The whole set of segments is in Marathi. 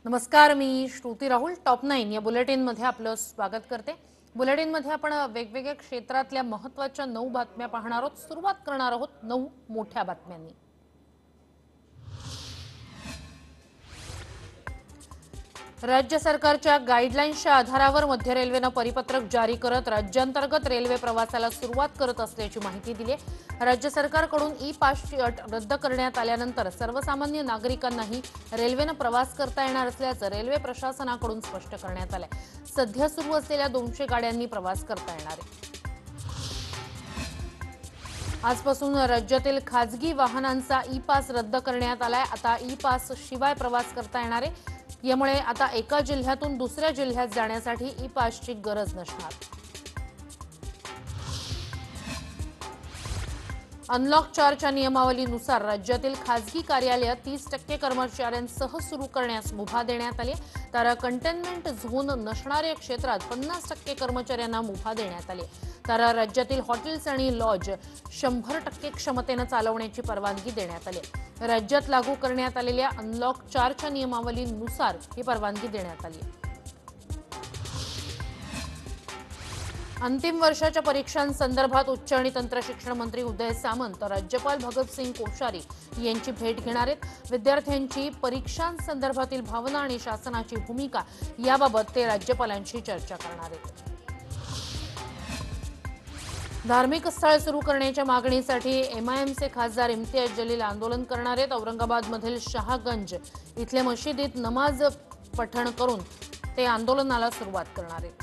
नमस्कार, मी श्रुती राहुल टॉप 9 या बुलेटिनमध्ये आपलं स्वागत करते। बुलेटिनमध्ये आपण वेगवेगळ्या क्षेत्रातल्या महत्त्वाच्या 9 बातम्या पाहणार आहोत। सुरुवात करणार आहोत 9 मोठ्या बातम्यांनी। राज्य सरकारच्या गाईडलाईन्सच्या आधारावर मध्य रेल्वेने परिपत्रक जारी करत राज्यांतर्गत रेल्वे प्रवासाला सुरुवात करत असल्याची माहिती दिली आहे। राज्य सरकारकडून ई पासची अट रद्द करण्यात आल्यानंतर सर्वसामान्य नागरिकांनाही रेल्वेने प्रवास करता येणार असल्याचं रेल्वे प्रशासनाकडून स्पष्ट करण्यात आलं आहे। सध्या सुरू असलेल्या 200 गाड्यांनी प्रवास करता येणार आहे। आजपासून राज्यातील खाजगी वाहनांचा ई पास रद्द करण्यात आलाय। आता ई पास शिवाय प्रवास करता येणार आहे। यामुळे आता एका जिल्ह्यातून दुसऱ्या जिल्ह्यात जाण्यासाठी ई पासची गरज नसणार। अनलॉक 4च्या नियमावलीनुसार राज्यातील खाजगी कार्यालय 30% कर्मचाऱ्यांसह सुरू करण्यास मुभा देण्यात आली, तर कंटेनमेंट झोन नसणाऱ्या क्षेत्रात 50% कर्मचाऱ्यांना मुभा देण्यात आली। तर राज्यातील हॉटेल्स आणि लॉज 100% क्षमतेने चालवण्याची परवानगी देण्यात आली। राज्यात लागू करण्यात आलेल्या अनलॉक 4च्या नियमावलीनुसार ही परवानगी देण्यात आली। अंतिम वर्षाच्या परीक्षांसंदर्भात उच्च आणि तंत्र शिक्षण मंत्री उदय सामंत राज्यपाल भगतसिंग कोश्यारी यांची भेट घेणार आहेत। विद्यार्थ्यांची परीक्षांसंदर्भातील भावना आणि शासनाची भूमिका याबाबत ते राज्यपालांशी चर्चा करणार आहेत। धार्मिक स्थळ सुरू करण्याच्या मागणीसाठी एमआयएमचे खासदार इम्तियाज जलील आंदोलन करणार आहेत। औरंगाबादमधील शहागंज इथल्या मशिदीत नमाज पठण करून ते आंदोलनाला सुरुवात करणार आहेत।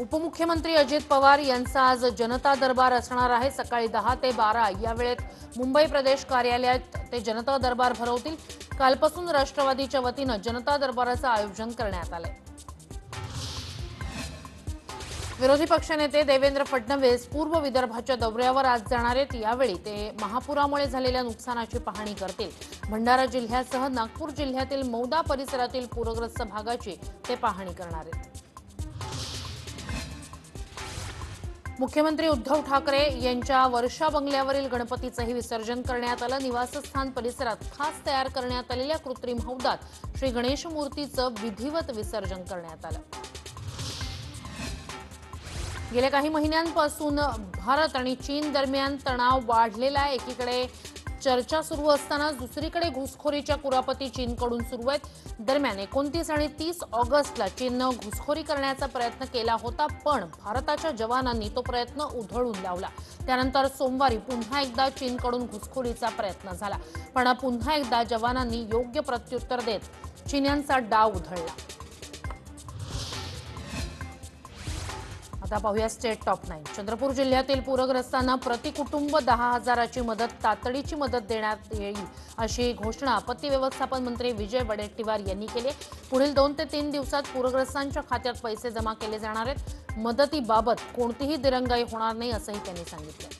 उपमुख्यमंत्री अजित पवार यांचा आज जनता दरबार असणार आहे। सकाळी 10 ते 12 या वेळेत मुंबई प्रदेश कार्यालयात ते जनता दरबार भरवतील। कालपासून राष्ट्रवादीच्या वतीने जनता दरबाराचं आयोजन करण्यात आलंय। विरोधी पक्षनेते देवेंद्र फडणवीस पूर्व विदर्भाच्या दौऱ्यावर आज जाणार आहेत। यावेळी ते महापुरामुळे झालेल्या नुकसानाची पाहणी करतील। भंडारा जिल्ह्यासह नागपूर जिल्ह्यातील मौदा परिसरातील पूरग्रस्त भागाची ते पाहणी करणार आहेत। मुख्यमंत्री उद्धव ठाकरे यांच्या वर्षा बंगल्यावरील गणपतीचंही विसर्जन करण्यात आलं। निवासस्थान परिसरात खास तयार करण्यात आलेल्या कृत्रिम हौदात श्री गणेश मूर्तीचं विधिवत विसर्जन करण्यात आलं। गेल्या काही महिन्यांपासून भारत आणि चीन दरम्यान तणाव वाढलेला आहे। एकीकडे चर्चा सुरू असताना दुसरीकडे घुसखोरीच्या कुरापती चीनकडून सुरू आहेत। दरम्यान 29 आणि 30 ऑगस्टला चीननं घुसखोरी करण्याचा प्रयत्न केला होता, पण भारताच्या जवानांनी तो प्रयत्न उधळून लावला। त्यानंतर सोमवारी पुन्हा एकदा चीनकडून घुसखोरीचा प्रयत्न झाला, पण पुन्हा एकदा जवानांनी योग्य प्रत्युत्तर देत चीन्यांचा डाव उधळला। आता पाहूया स्टेट टॉप 9। चंद्रपूर जिल्ह्यातील पूरग्रस्तांना प्रति कुटुंब 10,000ची मदत तातडीची मदत देण्यात येईल अशी घोषणा आपत्ती व्यवस्थापन मंत्री विजय वडेट्टीवार यांनी केली। पुढील 2 ते 3 दिवसात पूरग्रस्तांच्या खात्यात पैसे जमा केले जाणार आहेत। मदतीबाबत कोणतीही दिरंगाई होणार नाही असंही त्यांनी सांगितलं।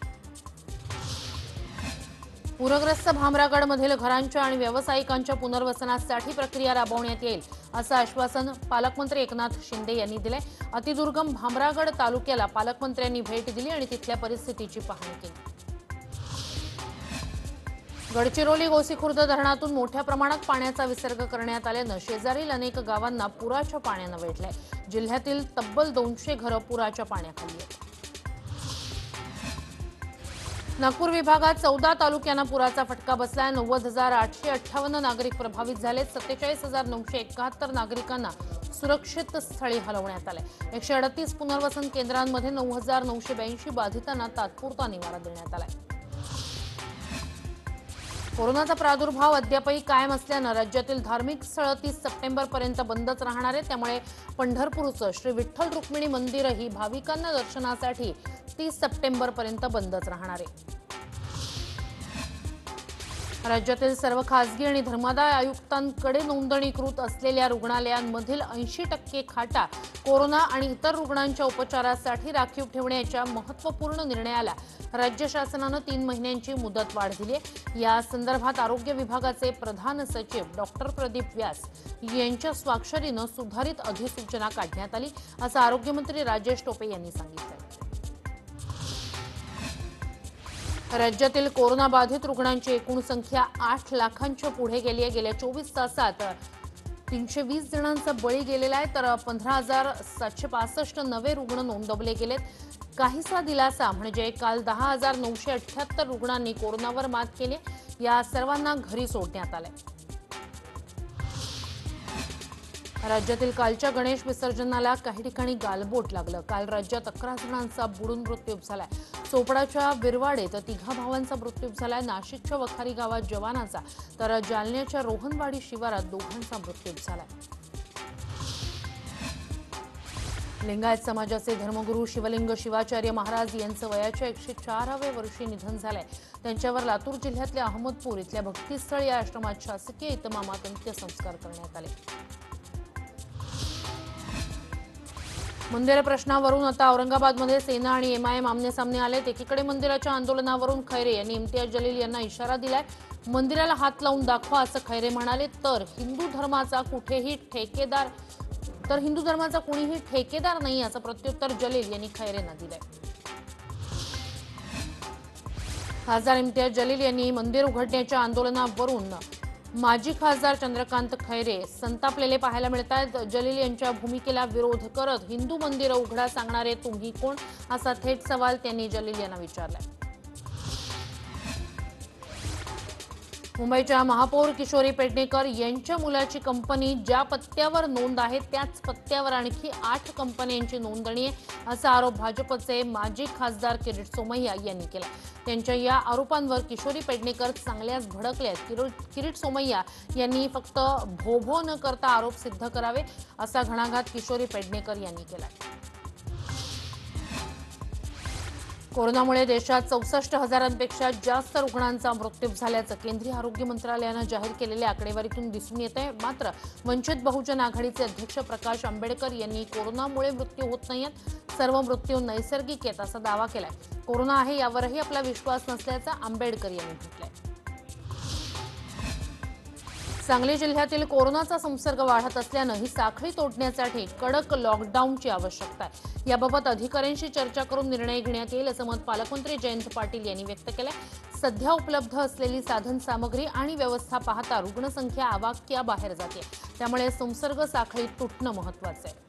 पूरग्रस्त भामरागडमधील घरांच्या आणि व्यावसायिकांच्या पुनर्वसनासाठी प्रक्रिया राबवण्यात येईल असं आश्वासन पालकमंत्री एकनाथ शिंदे यांनी दिलंय। अतिदुर्गम भामरागड तालुक्याला पालकमंत्र्यांनी भेट दिली आणि तिथल्या परिस्थितीची पाहणी केली। गडचिरोली गोसीखुर्द धरणातून मोठ्या प्रमाणात पाण्याचा विसर्ग करण्यात आल्यानं शेजारील अनेक गावांना पुराच्या पाण्यानं वेढलंय। जिल्ह्यातील तब्बल 200 घरं पुराच्या पाण्याखाली आहेत। नागपूर विभागात 14 तालुक्यांना पुराचा फटका बसलाय। 90,858 नागरिक प्रभावित झाले। 47,971 नागरिकांना सुरक्षित स्थळी हलवण्यात आले। 138 पुनर्वसन केंद्रांमध्ये 9,982 बाधितांना तात्पुरता निवारा देण्यात आलाय। कोरोनाचा प्रादुर्भाव अद्यापही कायम असल्यानं राज्यातील धार्मिक स्थळं 30 सप्टेंबरपर्यंत बंदच राहणार आहे। त्यामुळे पंढरपूरचं श्री विठ्ठल रुक्मिणी मंदिरही भाविकांना दर्शनासाठी 30 सप्टेंबरपर्यंत बंदच राहणार आहे। राज्यातील सर्व खासगी आणि धर्मादाय आयुक्तांकडे नोंदणीकृत असलेल्या रुग्णालयांमधील 80% खाटा कोरोना आणि इतर रुग्णांच्या उपचारासाठी राखीव ठेवण्याच्या महत्त्वपूर्ण निर्णयाला राज्य शासनानं 3 महिन्यांची मुदतवाढ दिली आहे। या संदर्भात आरोग्य विभागाचे प्रधान सचिव डॉक्टर प्रदीप व्यास यांच्या स्वाक्षरीनं सुधारित अधिसूचना काढण्यात आली असं आरोग्यमंत्री राजेश टोपे यांनी सांगितलं। राज्यातील कोरोना बाधित रुग्णांची एकूण संख्या 8 लाखांच्या पुढे गेली आहे। गेल्या 24 तासात 320 जणांचा बळी गेलेला आहे, तर 15,765 नवे रुग्ण नोंदवले गेलेत। काहीसा दिलासा म्हणजे काल 10,978 रुग्णांनी कोरोनावर मात केली। या सर्वांना घरी सोडण्यात आले। राज्यातील कालच्या गणेश विसर्जनाला काही ठिकाणी गालबोट लागलं। काल राज्यात 11 जणांचा बुडून मृत्यू झालाय। चोपडाच्या बिरवाडेत 3 भावांचा मृत्यू झालाय। नाशिकच्या वखारी गावात जवानाचा, तर जालन्याच्या रोहनवाडी शिवारात 2 मृत्यू झालाय। लिंगायत समाजाचे धर्मगुरू शिवलिंग शिवाचार्य महाराज यांचं वयाच्या 104व्या वर्षी निधन झालंय। त्यांच्यावर लातूर जिल्ह्यातल्या अहमदपूर इथल्या भक्तिस्थळ या आश्रमात शासकीय इतमामात अंत्यसंस्कार करण्यात आले। मंदिर प्रश्नावरून आता औरंगाबादमध्ये सेना आणि एमआयएम आमने-सामने आलेत। एकीकडे मंदिराच्या आंदोलनावरून खैरे यांनी इम्तियाज जलील यांना इशारा दिलाय। मंदिराला हात लावून दाखवा असं खैरे म्हणाले, तर हिंदू धर्माचा कुणीही ठेकेदार नाही असं प्रत्युत्तर जलील यांनी खैरेंना दिलंय। खासदार इम्तियाज जलील यांनी मंदिर उघडण्याच्या आंदोलनावरून माजी खासदार चंद्रकांत खैरे संतापलेले पाहायला मिळतात। जलील यांच्या भूमिकेला विरोध करत हिंदू मंदिरं उघडा सांगणारे तुम्ही कोण असा थेट सवाल त्यांनी जलील यांना विचारलाय। मुंबईच्या महापौर किशोरी पेडणेकर यांच्या मुलाची कंपनी ज्या पत्त्यावर नोंद आहे त्याच पत्त्यावर आणखी 8 कंपन्यांची नोंदणी आहे असा आरोप भाजपचे माजी खासदार किरीट सोमय्या यांनी केला। त्यांच्या या आरोपांवर किशोरी पेडणेकर चांगल्याच भडकले आहेत। किरीट सोमय्या यांनी फक्त भोभो न करता आरोप सिद्ध करावे असा घणाघात किशोरी पेडणेकर यांनी केला। कोरोनामुळे देशात 64,000पेक्षा जास्त रुग्णांचा मृत्यू झाल्याचं केंद्रीय आरोग्य मंत्रालयानं जाहीर केलेल्या आकडेवारीतून दिसून येतंय। मात्र वंचित बहुजन आघाडीचे अध्यक्ष प्रकाश आंबेडकर यांनी कोरोनामुळे मृत्यू होत नाहीत, सर्व मृत्यू नैसर्गिक आहेत असा दावा केलाय। कोरोना आहे यावरही आपला विश्वास नसल्याचा आंबेडकर यांनी म्हटलंय। सांगली जिल्ह्यातील कोरोनाचा संसर्ग वाढत असल्यानं ही साखळी तोडण्यासाठी कडक लॉकडाऊनची आवश्यकता आहे। याबाबत अधिकाऱ्यांशी चर्चा करून निर्णय घेण्यात येईल असं मत पालकमंत्री जयंत पाटील यांनी व्यक्त केलंय। सध्या उपलब्ध असलेली साधन सामग्री आणि व्यवस्था पाहता रुग्णसंख्या आवाक्याबाहेर जाते, त्यामुळे संसर्ग साखळी तुटणं महत्त्वाचं आहे।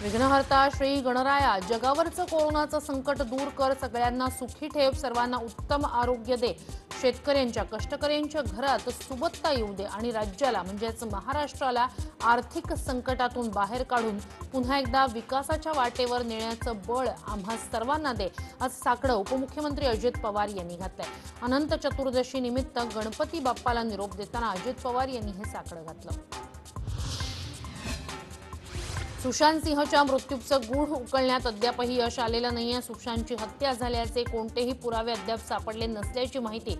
विघ्नहर्ता श्री गणराया जगावरचं कोरोनाचं संकट दूर कर, सगळ्यांना सुखी ठेव, सर्वांना उत्तम आरोग्य दे, शेतकऱ्यांच्या कष्टकऱ्यांच्या घरात सुबत्ता येऊ दे आणि राज्याला म्हणजेच महाराष्ट्राला आर्थिक संकटातून बाहेर काढून पुन्हा एकदा विकासाच्या वाटेवर नेण्याचं बळ आम्हा सर्वांना दे असं साकडं उपमुख्यमंत्री अजित पवार यांनी घातलंय। अनंत चतुर्दशी निमित्त गणपती बाप्पाला निरोप देताना अजित पवार यांनी हे साकडं घातलं। सुशांत सिंहच्या मृत्यूचं गूढ उकलण्यात अद्यापही यश आलेलं नाहीये। सुशांतची हत्या झाल्याचे कोणतेही पुरावे अद्याप सापडले नसल्याची माहिती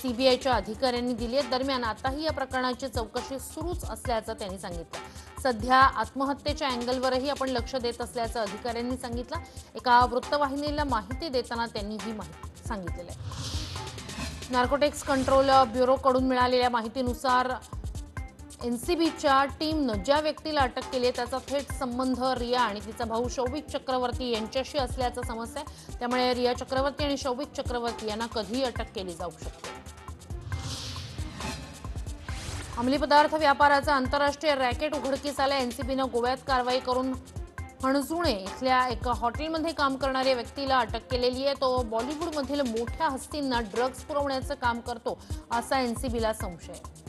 सीबीआयच्या अधिकाऱ्यांनी दिली आहे। दरम्यान आताही या प्रकरणाची चौकशी सुरूच असल्याचं त्यांनी सांगितलं। सध्या आत्महत्येच्या अँगलवरही आपण लक्ष देत असल्याचं अधिकाऱ्यांनी सांगितलं। एका वृत्तवाहिनीला माहिती देताना त्यांनी ही माहिती सांगितलेली आहे। नार्कोटिक्स कंट्रोल ब्युरोकडून मिळालेल्या माहितीनुसार एनसीबीच्या टीमनं ज्या व्यक्तीला अटक केली त्याचा थेट संबंध रिया आणि तिचा भाऊ शौविक चक्रवर्ती यांच्याशी असल्याचं समजतंय। त्यामुळे रिया चक्रवर्ती आणि शौविक चक्रवर्ती यांना कधीही अटक केली जाऊ शकते। अंमली पदार्थ व्यापाराचा आंतरराष्ट्रीय रॅकेट उघडकीस आला। एनसीबीनं गोव्यात कारवाई करून हणजुणे इथल्या एका हॉटेलमध्ये काम करणाऱ्या व्यक्तीला अटक केलेली आहे। तो बॉलिवूडमधील मोठ्या हस्तींना ड्रग्ज पुरवण्याचं काम करतो असा एनसीबीला संशय आहे।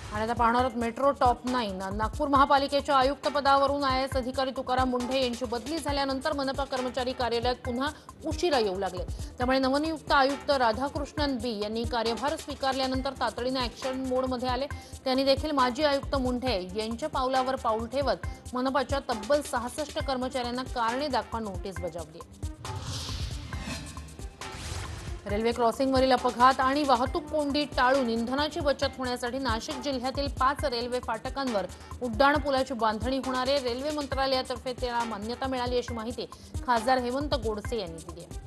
आणि आता पाहणार आहोत मेट्रो टॉप 9। नागपूर महापालिकेच्या आयुक्तपदावरून आयएएस अधिकारी तुकाराम मुंढे यांची बदली झाल्यानंतर मनपा कर्मचारी कार्यालयात पुन्हा उशिरा येऊ लागले। त्यामुळे नवनियुक्त आयुक्त राधाकृष्णन बी यांनी कार्यभार स्वीकारल्यानंतर तातडीने ऍक्शन मोडमध्ये आले। त्यांनी देखील माजी आयुक्त मुंढे यांच्या पावलावर पाऊल ठेवत मनपाच्या तब्बल 66 कर्मचाऱ्यांना कारणे दाखवा नोटीस बजावली। रेल्वे क्रॉसिंगवरील अपघात आणि वाहतूक कोंडी टाळून इंधनाची बचत होण्यासाठी नाशिक जिल्ह्यातील 5 रेल्वे फाटकांवर उड्डाणपुलाची बांधणी होणार आहे। रेल्वे मंत्रालयातर्फे त्याला मान्यता मिळाली अशी माहिती खासदार हेमंत गोडसे यांनी दिली आहे।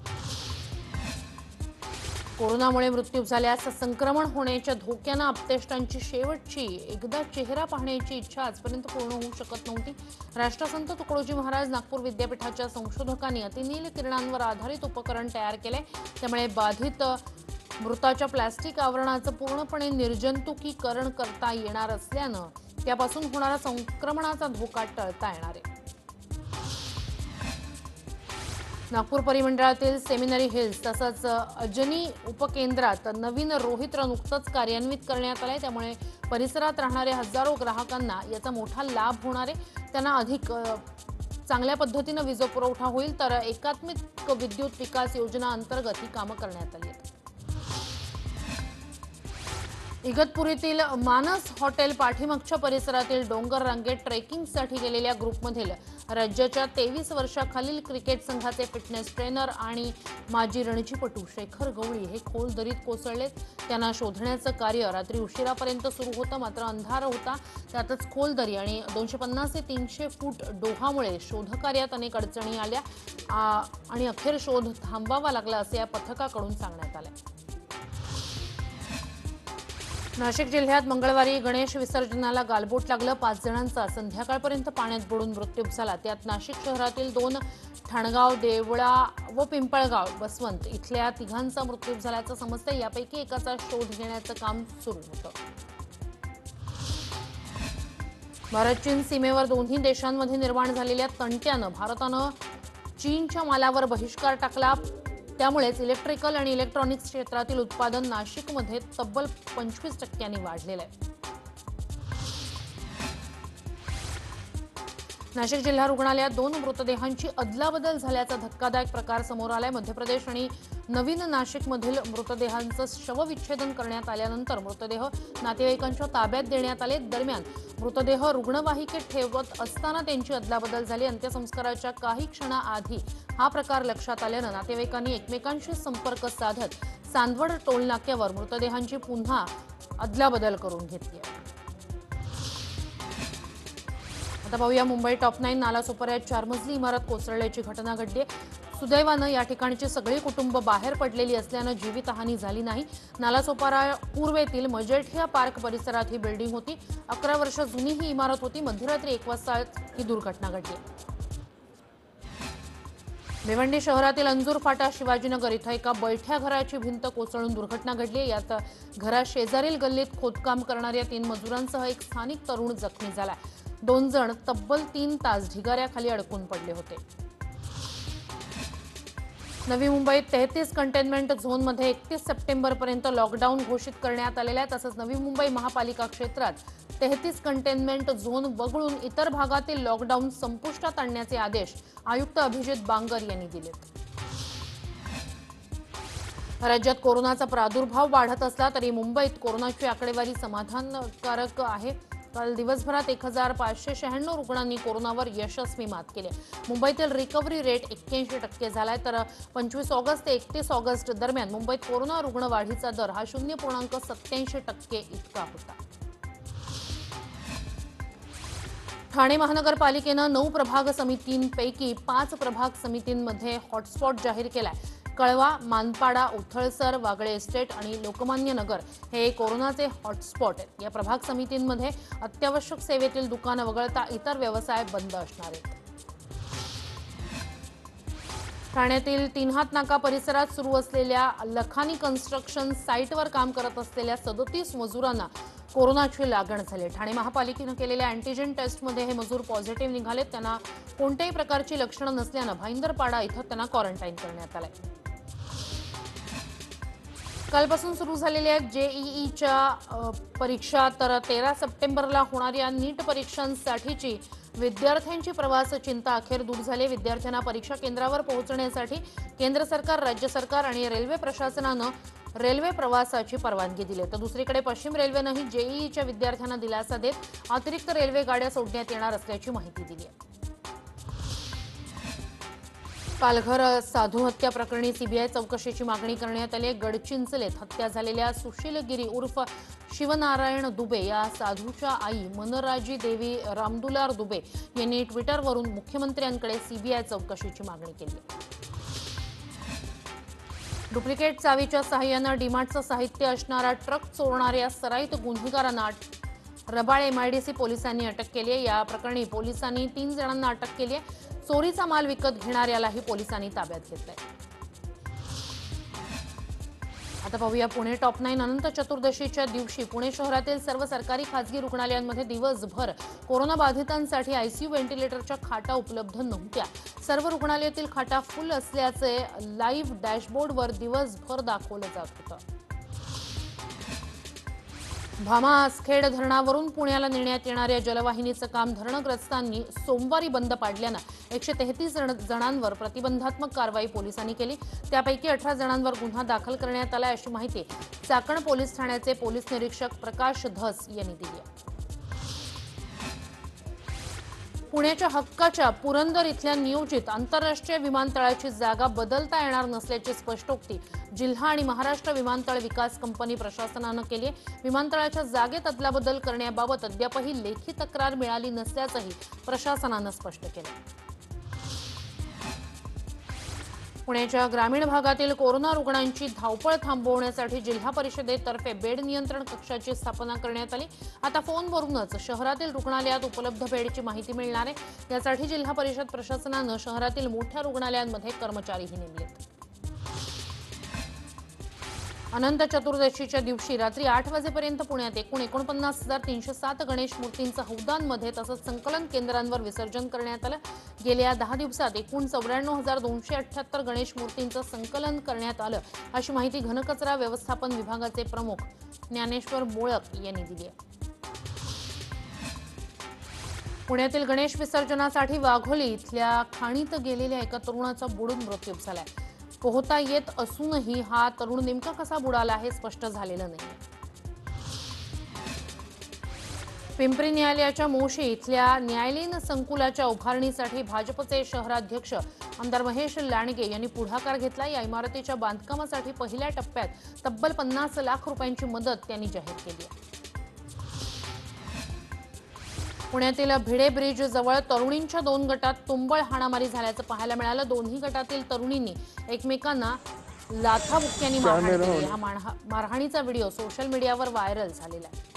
कोरोनामुळे मृत्यू झाल्यास संक्रमण होण्याच्या धोक्यानं आप्तेष्टांची शेवटची एकदा चेहरा पाहण्याची इच्छा आजपर्यंत पूर्ण होऊ शकत नव्हती. राष्ट्रसंत तुकडोजी महाराज नागपूर विद्यापीठाच्या संशोधकांनी अतिनील किरणांवर आधारित उपकरण तयार केले. त्यामुळे बाधित मृताच्या प्लास्टिक आवरणाचं पूर्णपणे निर्जंतुकीकरण करता येणार असल्यानं त्यापासून होणारा संक्रमणाचा धोका टळता येणार आहे. नागपूर परिमंडळातील सेमिनरी हिल्स तसंच अजनी उपकेंद्रात नवीन रोहित्र नुकतंच कार्यान्वित करण्यात आलंय. त्यामुळे परिसरात राहणाऱ्या हजारो ग्राहकांना याचा मोठा लाभ होणार आहे. त्यांना अधिक चांगल्या पद्धतीनं वीज पुरवठा होईल. तर एकात्मिक विद्युत विकास योजना अंतर्गत ही कामं करण्यात आली आहेत. इगतपुरीतील मानस हॉटेल पाठीमागच्या परिसरातील डोंगर रांगेत ट्रेकिंगसाठी गेलेल्या ग्रुपमधील राज्याच्या 23 वर्षाखालील क्रिकेट संघाचे फिटनेस ट्रेनर आणि माजी रणजीपटू शेखर गवळी हे खोल दरीत कोसळलेत. त्यांना शोधण्याचं कार्य रात्री उशिरापर्यंत सुरू होतं. मात्र अंधार होता, त्यातच खोल दरी आणि 250 ते 300 फूट डोहामुळे शोधकार्यात अनेक अडचणी आल्या आणि अखेर शोध थांबवावा लागला असे या पथकाकडून सांगण्यात आले. नाशिक जिल्ह्यात मंगळवारी गणेश विसर्जनाला गालबोट लागलं. 5 जणांचा संध्याकाळपर्यंत पाण्यात बुडून मृत्यू झाला. त्यात नाशिक शहरातील 2, ठाणगाव, देवळा व पिंपळगाव बसवंत इथल्या 3घांचा मृत्यू झाल्याचं समजतं. यापैकी एकाचा शोध घेण्याचं काम सुरू होतं. भारत चीन सीमेवर दोन्ही देशांमध्ये निर्माण झालेल्या तंट्यानं भारतानं चीनच्या मालावर बहिष्कार टाकला. त्यामुळेच इलेक्ट्रिकल आणि इलेक्ट्रॉनिक्स क्षेत्रातील उत्पादन नाशिकमध्ये तब्बल 25% वाढलेलं आहे. नाशिक जिल्हा रुग्णालयात 2 मृतदेहांची अदलाबदल झाल्याचा धक्कादायक प्रकार समोर आलाय. मध्य प्रदेश आणि नवीन नाशिकमधील मृतदेहांचं शवविच्छेदन करण्यात आल्यानंतर मृतदेह नातेवाईकांच्या ताब्यात देण्यात आले. दरम्यान मृतदेह रुग्णवाहिकेत ठेवत असताना त्यांची अदलाबदल झाली. अंत्यसंस्काराच्या काही क्षणाआधी हा प्रकार लक्षात आल्यानं नातेवाईकांनी एकमेकांशी संपर्क साधत चांदवड टोल नाक्यावर मृतदेहांची पुन्हा अदलाबदल करून घेतली. आता पाहूया मुंबई टॉप 9 नालासोपाऱ्यात 4 मजली इमारत कोसळल्याची घटना घडली. सुदैवानं या ठिकाणची सगळी कुटुंब बाहेर पडलेली असल्यानं जीवितहानी झाली नाही. नालासोपारा पूर्वेतील मजेठिया पार्क परिसरात ही बिल्डिंग होती. 11 वर्ष जुनी ही इमारत होती. मध्यरात्री 1 वाजता ही दुर्घटना घडली. भिवंडी शहरातील अंजूर फाटा शिवाजीनगर इथं एका बैठ्या घराची भिंत कोसळून दुर्घटना घडली. यात घरा शेजारील गल्लीत खोदकाम करणाऱ्या 3 मजुरांसह एक स्थानिक तरुण जखमी झाला. 2 जण तब्बल 3 तास ढिगाऱ्याखाली अडकून पडले होते. नवी मुंबईत 33 कंटेनमेंट झोनमध्ये 31 सप्टेंबरपर्यंत लॉकडाऊन घोषित करण्यात आलेला आहे. तसंच नवी मुंबई महापालिका क्षेत्रात 33 कंटेनमेंट झोन वगळून इतर भागातील लॉकडाऊन संपुष्टात आणण्याचे आदेश आयुक्त अभिजित बांगर यांनी दिलेत. राज्यात कोरोनाचा प्रादुर्भाव वाढत असला तरी मुंबईत कोरोनाची आकडेवारी समाधानकारक आहे. काल दिवसभरात 1596 रुग्णांनी कोरोनावर यशस्वी मात केली. मुंबईतील रिकव्हरी रेट 81% झालाय. तर 25 ऑगस्ट ते 31 ऑगस्ट दरम्यान मुंबईत कोरोना रुग्णवाढीचा दर हा 0.87% इतका होता. ठाणे महानगरपालिकेनं 9 प्रभाग समितींपैकी 5 प्रभाग समितींमध्ये हॉटस्पॉट जाहीर केलाय. कळवा, मानपाडा, उथळसर, वागळे इस्टेट आणि लोकमान्य नगर हे कोरोनाचे हॉटस्पॉट आहेत. या प्रभाग समितींमध्ये अत्यावश्यक सेवेतील दुकानं वगळता इतर व्यवसाय बंद असणार आहेत. ठाण्यातील 3 हात नाका परिसरात सुरू असलेल्या लखानी कन्स्ट्रक्शन साईटवर काम करत असलेल्या 37 मजुरांना कोरोनाची लागण झाली. ठाणे महापालिकेनं केलेल्या अँटीजेन टेस्टमध्ये हे मजूर पॉझिटिव्ह निघालेत. त्यांना कोणत्याही प्रकारची लक्षणं नसल्यानं भाईंदरपाडा इथं त्यांना क्वारंटाईन करण्यात आलंय. कालपासून सुरू झालेल्या जेईईच्या परीक्षा तर 13 सप्टेंबरला होणाऱ्या नीट परीक्षांसाठीची विद्यार्थ्यांची प्रवास चिंता अखेर दूर झाली. विद्यार्थ्यांना परीक्षा केंद्रावर पोहोचण्यासाठी केंद्र सरकार, राज्य सरकार आणि रेल्वे प्रशासनानं रेल्वे प्रवासाची परवानगी दिली. तर दुसरीकडे पश्चिम रेल्वेनंही जेईईच्या विद्यार्थ्यांना दिलासा देत अतिरिक्त रेल्वे गाड्या सोडण्यात येणार असल्याची माहिती दिली आहे. पालघर साधू हत्या प्रकरणी सीबीआय चौकशीची मागणी करण्यात आली. गडचिंचलेत हत्या झालेल्या सुशील गिरी उर्फ शिवनारायण दुबे या साधूच्या आई मनराजी देवी रामदुलार दुबे यांनी ट्विटरवरून मुख्यमंत्र्यांकडे सीबीआय चौकशीची मागणी केली. डुप्लिकेट चावीच्या सहाय्यानं डीमार्टचं साहित्य असणारा ट्रक चोरणाऱ्या सराईत गुन्हेगारांना रबाळे एमआयडीसी पोलिसांनी अटक केली आहे। या प्रकरणी पोलिसांनी 3 जणांना अटक केली आहे। चोरीचा माल विकत घेणाऱ्यालाही पोलिसांनी ताब्यात घेतलंय। आता पाहूया पुणे टॉप 9 अनंत चतुर्दशीच्या दिवशी पुणे शहरातील सर्व सरकारी खासगी रुग्णालयांमध्ये दिवसभर कोरोना बाधितांसाठी आयसीयू व्हेंटिलेटरच्या खाटा उपलब्ध नव्हत्या। सर्व रुग्णालयातील खाटा फुल असल्याचे लाईव्ह डॅशबोर्डवर दिवसभर दाखवलं जात होतं। भामा आसखेड धरणावरून पुण्याला नेण्यात येणाऱ्या जलवाहिनीचं काम धरणग्रस्तांनी सोमवारी बंद पाडल्यानं 133 जणांवर प्रतिबंधात्मक कारवाई पोलिसांनी केली। त्यापैकी 18 जणांवर गुन्हा दाखल करण्यात आला अशी माहिती चाकण पोलीस ठाण्याचे पोलीस निरीक्षक प्रकाश धस यांनी दिली आहे। पुण्याच्या हक्काच्या पुरंदर इथल्या नियोजित आंतरराष्ट्रीय विमानतळाची जागा बदलता येणार नसल्याची स्पष्टोक्ती जिल्हा आणि महाराष्ट्र विमानतळ विकास कंपनी प्रशासनानं केली आहे। विमानतळाच्या जागेत अदलाबदल करण्याबाबत अद्यापही लेखी तक्रार मिळाली नसल्याचंही प्रशासनानं स्पष्ट केलं। पुण्याच्या ग्रामीण भागातील कोरोना रुग्णांची धावपळ थांबवण्यासाठी जिल्हा परिषदेतर्फे बेड नियंत्रण कक्षाची स्थापना करण्यात आली। आता फोनवरूनच शहरातील रुग्णालयात उपलब्ध बेडची माहिती मिळणार आहे। यासाठी जिल्हा परिषद प्रशासनानं शहरातील मोठ्या रुग्णालयांमध्ये कर्मचारीही नेमलेत। अनंत चतुर्दशीच्या दिवशी रात्री 8 वाजेपर्यंत पुण्यात एकूण 49,307 गणेश मूर्तींचं हौदांमध्ये तसंच संकलन केंद्रांवर विसर्जन करण्यात आलं। गेल्या 10 दिवसात एकूण 94,278 गणेश मूर्तींचं संकलन करण्यात आलं अशी माहिती घनकचरा व्यवस्थापन विभागाचे प्रमुख ज्ञानेश्वर मोळक यांनी दिली आहे। पुण्यातील गणेश विसर्जनासाठी वाघोली इथल्या खाणीत गेलेल्या एका तरुणाचा बुडून मृत्यू झालाय। पोहता येत असूनही हा तरुण नेमका कसा बुडाला हे स्पष्ट झालेलं नाही। पिंपरी न्यायालयाच्या मोशी इथल्या न्यायालयीन संकुलाच्या उभारणीसाठी भाजपचे शहराध्यक्ष आमदार महेश लांडगे यांनी पुढाकार घेतला। या इमारतीच्या बांधकामासाठी पहिल्या टप्प्यात तब्बल 50 लाख रुपयांची मदत त्यांनी जाहीर केली आहे। पुण्यातील भिडे ब्रिज जवळ तरुणींच्या 2 गटात तुंबळ हाणामारी झाल्याचं पाहायला मिळालं। दोन्ही गटातील तरुणींनी एकमेकांना लाथाबुक्क्यांनी मारहाण केली। हा मारहाणीचा व्हिडिओ सोशल मीडियावर व्हायरल झालेला आहे।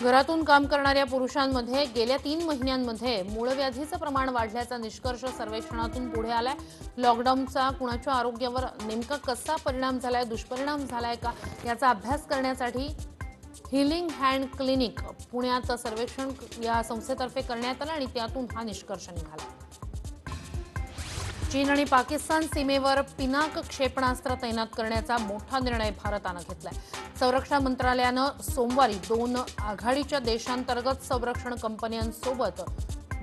घरातून काम करणाऱ्या पुरुषांमध्ये गेल्या 3 महिन्यांमध्ये मूळव्याधीचं प्रमाण वाढल्याचा निष्कर्ष सर्वेक्षणातून पुढे आलाय। लॉकडाऊनचा कुणाच्या आरोग्यावर नेमका कसा परिणाम झालाय, दुष्परिणाम झालाय का याचा अभ्यास करण्यासाठी हिलिंग हँड क्लिनिक पुण्यात सर्वेक्षण या संस्थेतर्फे करण्यात आलं आणि त्यातून हा निष्कर्ष निघाला। चीन आणि पाकिस्तान सीमेवर पिनाक क्षेपणास्त्र तैनात करण्याचा मोठा निर्णय भारतानं घेतलाय। संरक्षण मंत्रालयानं सोमवारी 2 आघाडीच्या देशांतर्गत संरक्षण कंपन्यांसोबत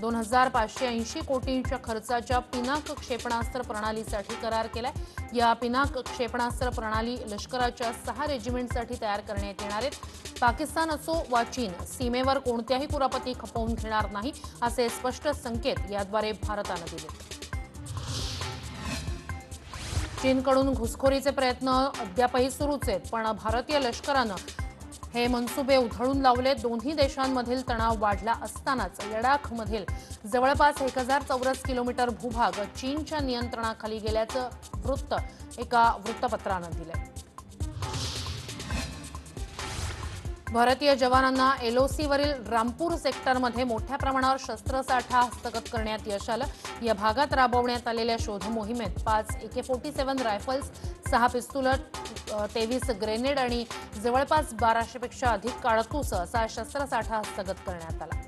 2,580 कोटींच्या खर्चाच्या पिनाक क्षेपणास्त्र प्रणालीसाठी करार केलाय। या पिनाक क्षेपणास्त्र प्रणाली लष्कराच्या 6 रेजिमेंटसाठी तयार करण्यात येणार आहेत। पाकिस्तान असो वा चीन सीमेवर कोणत्याही कुरापती खपवून घेणार नाही असे स्पष्ट संकेत याद्वारे भारतानं दिले। चीनकडून घुसखोरीचे प्रयत्न अद्यापही सुरूच आहेत, पण भारतीय लष्करानं हे मनसुबे उधळून लावले। दोन्ही देशांमधील तणाव वाढला असतानाच लडाखमधील जवळपास 1000 चौरस किलोमीटर भूभाग चीनच्या नियंत्रणाखाली गेल्याचं वृत्त एका वृत्तपत्रानं दिलंय। भारतीय जवानांना एलओसीवरील रामपूर सेक्टरमध्ये मोठ्या प्रमाणावर शस्त्रसाठा हस्तगत करण्यात यश आलं। या भागात राबवण्यात आलेल्या शोध मोहिमेत 5 AK-47 रायफल्स, 6 पिस्तूल, 23 ग्रेनेड आणि जवळपास 1200 पेक्षा अधिक काडतूस असा शस्त्रसाठा हस्तगत करण्यात आला।